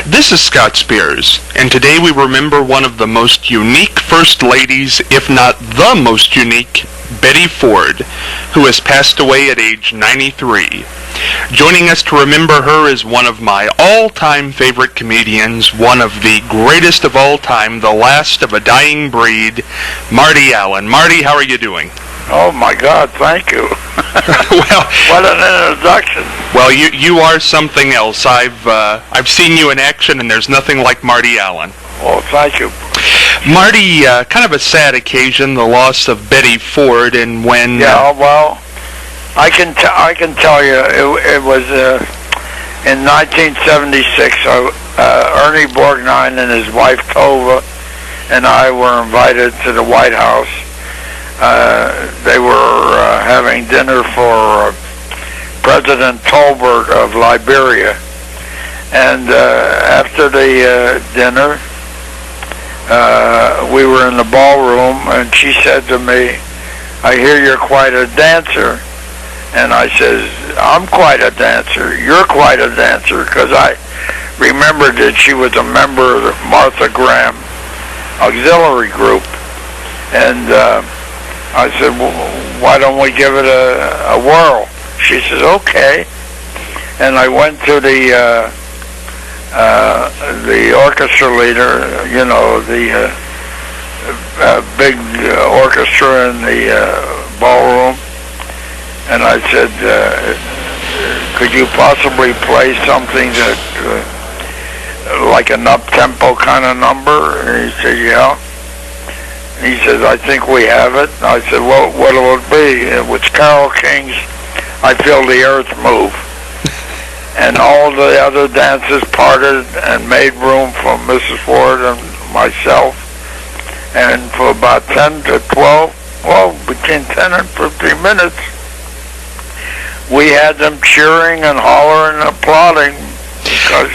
This is Scott Spears, and today we remember one of the most unique First Ladies, if not the most unique, Betty Ford, who has passed away at age 93. Joining us to remember her is one of my all-time favorite comedians, one of the greatest of all time, the last of a dying breed, Marty Allen. Marty, how are you doing? Oh my God, thank you. Well, what an introduction. Well, you are something else. I've seen you in action, and there's nothing like Marty Allen. Well, thank you. Marty, kind of a sad occasion, the loss of Betty Ford, and when... Yeah, well, I can tell you, it was in 1976, Ernie Borgnine and his wife Tova and I were invited to the White House. They were having dinner for President Tolbert of Liberia. And after the dinner, we were in the ballroom, and she said to me, "I hear you're quite a dancer." And I says, "I'm quite a dancer. You're quite a dancer," because I remembered that she was a member of the Martha Graham auxiliary group. And I said, "Well, why don't we give it a whirl?" She says, "Okay." And I went to the orchestra leader, you know, the big orchestra in the ballroom, and I said, "Could you possibly play something that like an up-tempo kind of number?" And he said, "Yeah." He says, "I think we have it." I said, "Well, what'll it be?" It was Carole King's "I Feel the Earth Move." And all the other dancers parted and made room for Mrs. Ford and myself. And for about 10 to 12, well, between 10 and 15 minutes, we had them cheering and hollering and applauding because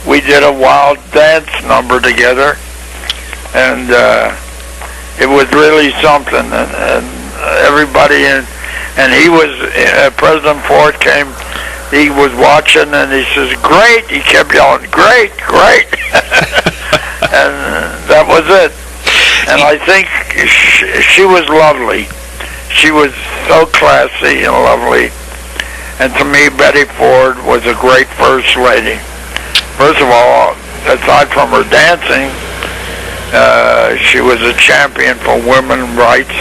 we did a wild dance number together. And it was really something. And everybody, and he was, President Ford came, he was watching, and he says, "Great!" He kept yelling, "Great, great!" And that was it. And I think she was lovely. She was so classy and lovely. And to me, Betty Ford was a great First Lady. First of all, aside from her dancing, she was a champion for women's rights.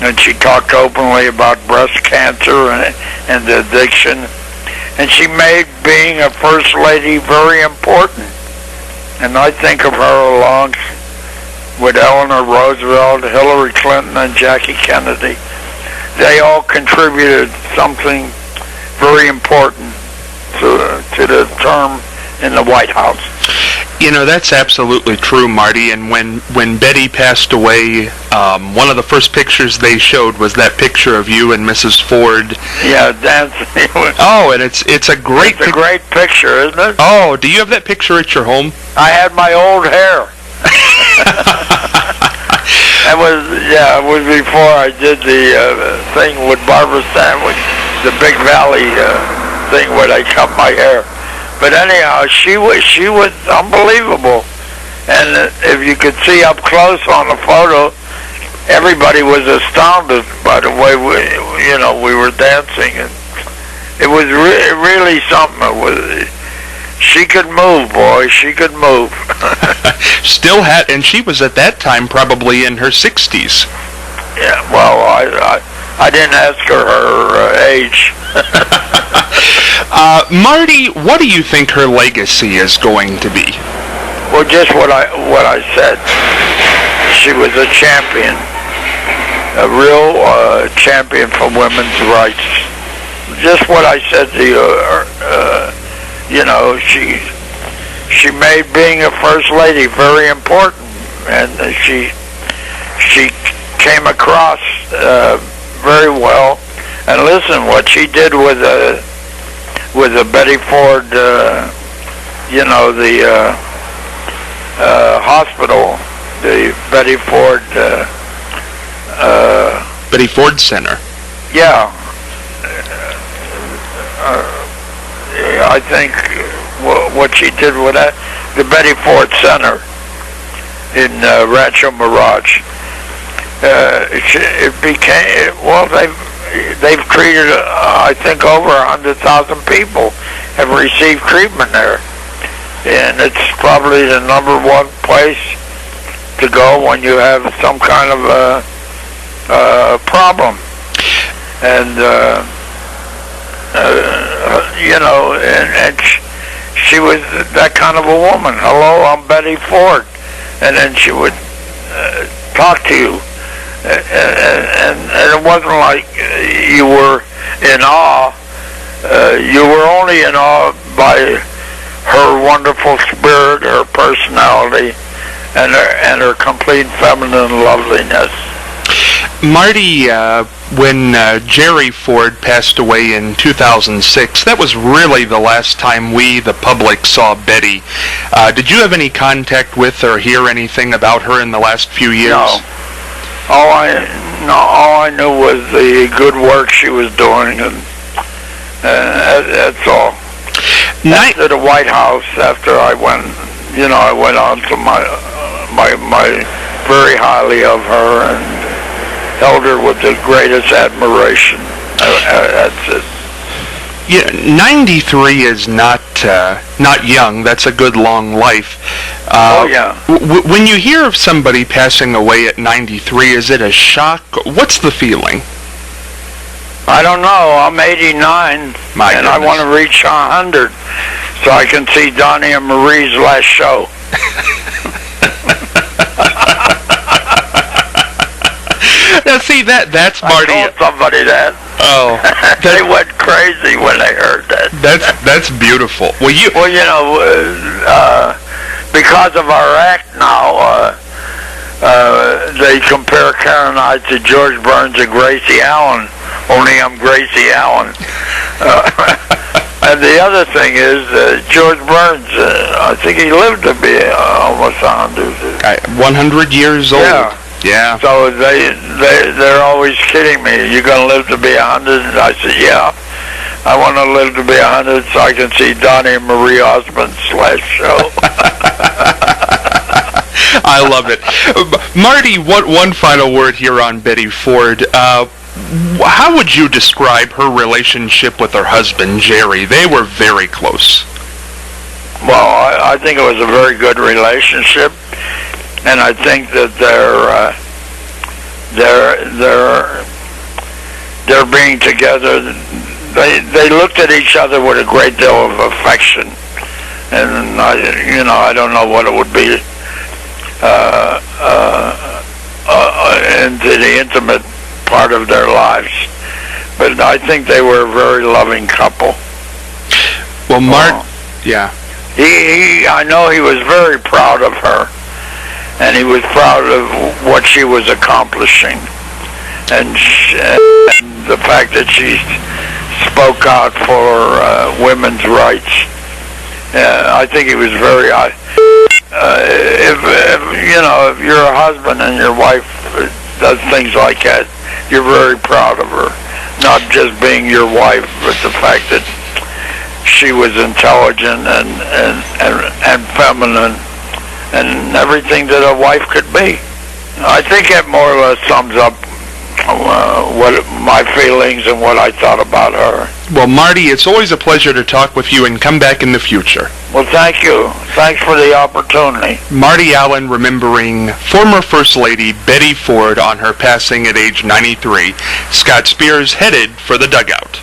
And she talked openly about breast cancer and the addiction. And she made being a First Lady very important. And I think of her along with Eleanor Roosevelt, Hillary Clinton, and Jackie Kennedy. They all contributed something very important to the term in the White House. You know, that's absolutely true, Marty. And when Betty passed away, one of the first pictures they showed was that picture of you and Mrs. Ford. Yeah, dancing. Oh, and it's a great a great picture, isn't it? Oh, do you have that picture at your home? I had my old hair. It was before I did the thing with Barbara Stanwyck, the Big Valley thing where they cut my hair. But anyhow, she was unbelievable, and if you could see up close on the photo, everybody was astounded by the way we were dancing, and it was really something. She could move, boy. She could move. Still had, and she was at that time probably in her 60s. Yeah. Well, I didn't ask her age. Marty, what do you think her legacy is going to be? Well, just what I said. She was a champion, a real champion for women's rights. Just what I said to you. She made being a First Lady very important, and she came across very well. And listen, what she did with the Betty Ford, the hospital, the Betty Ford Center. Yeah. I think what she did with that, the Betty Ford Center in Rancho Mirage. It became, well, they've treated, I think, over 100,000 people have received treatment there. And it's probably the number one place to go when you have some kind of a problem. And, and she was that kind of a woman. Hello, I'm Betty Ford. And then she would talk to you. And it wasn't like you were in awe. You were only in awe by her wonderful spirit, her personality, and her complete feminine loveliness. Marty, when Jerry Ford passed away in 2006, that was really the last time we, the public, saw Betty. Did you have any contact with or hear anything about her in the last few years? No. All I knew was the good work she was doing, and that's all. After the White House, after I went on to my very highly of her and held her with the greatest admiration. That's it. Yeah, 93 is not young. That's a good long life. Oh yeah. When you hear of somebody passing away at 93, is it a shock? What's the feeling? I don't know. I'm 89, and I want to reach 100 so I can see Donnie and Marie's last show. Now, see, that's Marty. I told somebody that. Oh. They went crazy when they heard that. That's beautiful. Well, because of our act now, they compare Karen and I to George Burns and Gracie Allen. Only I'm Gracie Allen. And the other thing is, George Burns, I think he lived to be almost 100. 100 years old. Yeah. So they're always kidding me. You're going to live to be 100? And I said, yeah. I want to live to be 100 so I can see Donnie and Marie Osmond's last show. I love it. Marty, one final word here on Betty Ford. How would you describe her relationship with her husband, Jerry? They were very close. Well, I think it was a very good relationship, and I think that they're being together. They looked at each other with a great deal of affection, and I don't know what it would be into the intimate part of their lives, but I think they were a very loving couple. Well, yeah. I know he was very proud of her, and he was proud of what she was accomplishing, and the fact that she spoke out for women's rights. I think he was very. If you're a husband and your wife does things like that, you're very proud of her. Not just being your wife, but the fact that she was intelligent and feminine and everything that a wife could be. I think it more or less sums up what my feelings and what I thought about her. Well, Marty, it's always a pleasure to talk with you, and come back in the future. Well, thank you. Thanks for the opportunity. Marty Allen remembering former First Lady Betty Ford on her passing at age 93. Scott Spears headed for the dugout.